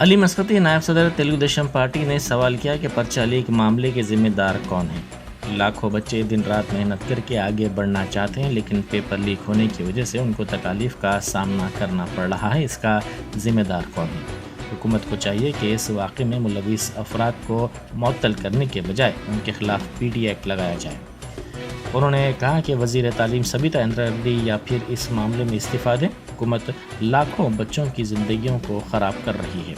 अली मस्कती नायब सदर तेलुगुदेशम पार्टी ने सवाल किया कि पर्चा लीक मामले के जिम्मेदार कौन हैं। लाखों बच्चे दिन रात मेहनत करके आगे बढ़ना चाहते हैं, लेकिन पेपर लीक होने की वजह से उनको तकालीफ का सामना करना पड़ रहा है। इसका जिम्मेदार कौन है? हुकूमत को चाहिए कि इस वाक़े में मुलविस अफराद को मुअत्तल करने के बजाय उनके खिलाफ PD एक्ट लगाया जाए। उन्होंने कहा कि वज़ीर तालीम सबिता इंदिरा रेड्डी या फिर इस मामले में इस्तीफ़ा दें। हुकूमत लाखों बच्चों की ज़िंदगियों को ख़राब कर रही है।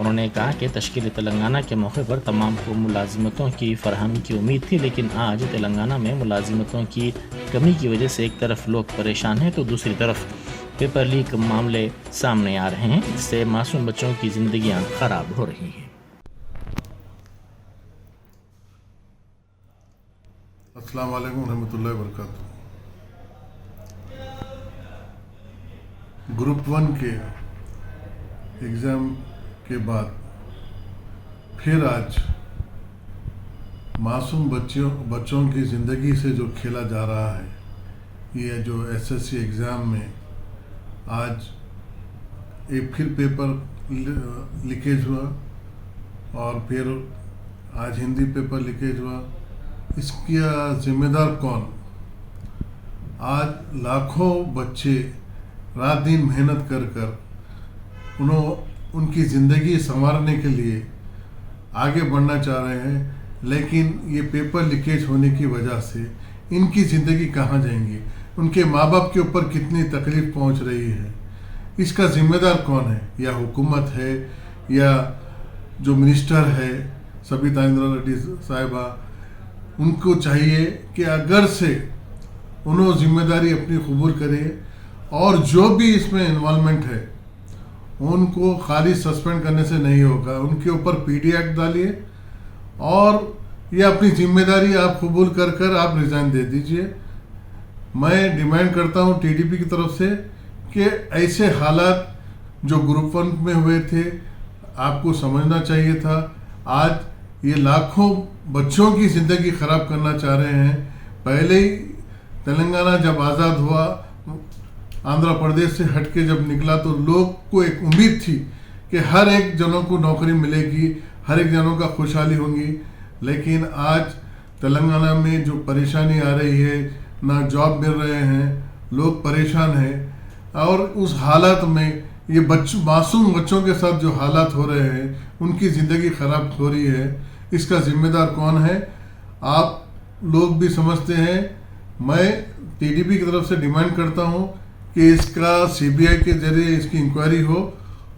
उन्होंने कहा कि तश्कील तेलंगाना के मौके पर तमाम को मुलाजिमतों की फरहमी की उम्मीद थी, लेकिन आज तेलंगाना में मुलाजिमतों की कमी की वजह से एक तरफ लोग परेशान हैं तो दूसरी तरफ पेपर लीक मामले सामने आ रहे हैं, जिससे मासूम बच्चों की ज़िंदगियाँ ख़राब हो रही हैं। अस्सलाम वालेकुम रहमतुल्लाहि व बरकातुहू। ग्रुप 1 के एग्ज़ाम के बाद फिर आज मासूम बच्चों की ज़िंदगी से जो खेला जा रहा है, ये जो SSC एग्ज़ाम में आज एक फिर पेपर लीकेज हुआ और फिर आज हिंदी पेपर लीकेज हुआ। इसका जिम्मेदार कौन? आज लाखों बच्चे रात दिन मेहनत कर उनकी ज़िंदगी संवारने के लिए आगे बढ़ना चाह रहे हैं, लेकिन ये पेपर लीकेज होने की वजह से इनकी ज़िंदगी कहाँ जाएंगी, उनके माँ बाप के ऊपर कितनी तकलीफ़ पहुँच रही है। इसका ज़िम्मेदार कौन है? या हुकूमत है या जो मिनिस्टर है सबिता इंदिरा रेड्डी साहिबा? उनको चाहिए कि अगर से उन्होंने जिम्मेदारी अपनी कबूल करे और जो भी इसमें इन्वॉल्वमेंट है उनको खाली सस्पेंड करने से नहीं होगा, उनके ऊपर PD एक्ट डालिए और ये अपनी जिम्मेदारी आप कबूल कर आप रिज़ाइन दे दीजिए। मैं डिमांड करता हूँ TDP की तरफ से कि ऐसे हालात जो ग्रुप 1 में हुए थे आपको समझना चाहिए था। आज ये लाखों बच्चों की ज़िंदगी ख़राब करना चाह रहे हैं। पहले ही तेलंगाना जब आज़ाद हुआ, आंध्र प्रदेश से हटके जब निकला, तो लोग को एक उम्मीद थी कि हर एक जनों को नौकरी मिलेगी, हर एक जनों का खुशहाली होंगी। लेकिन आज तेलंगाना में जो परेशानी आ रही है, ना जॉब मिल रहे हैं, लोग परेशान हैं और उस हालात में ये मासूम बच्चों के साथ जो हालात हो रहे हैं, उनकी ज़िंदगी ख़राब हो रही है। इसका ज़िम्मेदार कौन है? आप लोग भी समझते हैं। मैं TDP की तरफ से डिमांड करता हूं कि इसका CBI के जरिए इसकी इंक्वायरी हो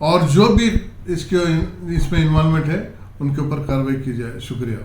और जो भी इसमें इन्वॉल्वमेंट है उनके ऊपर कार्रवाई की जाए। शुक्रिया।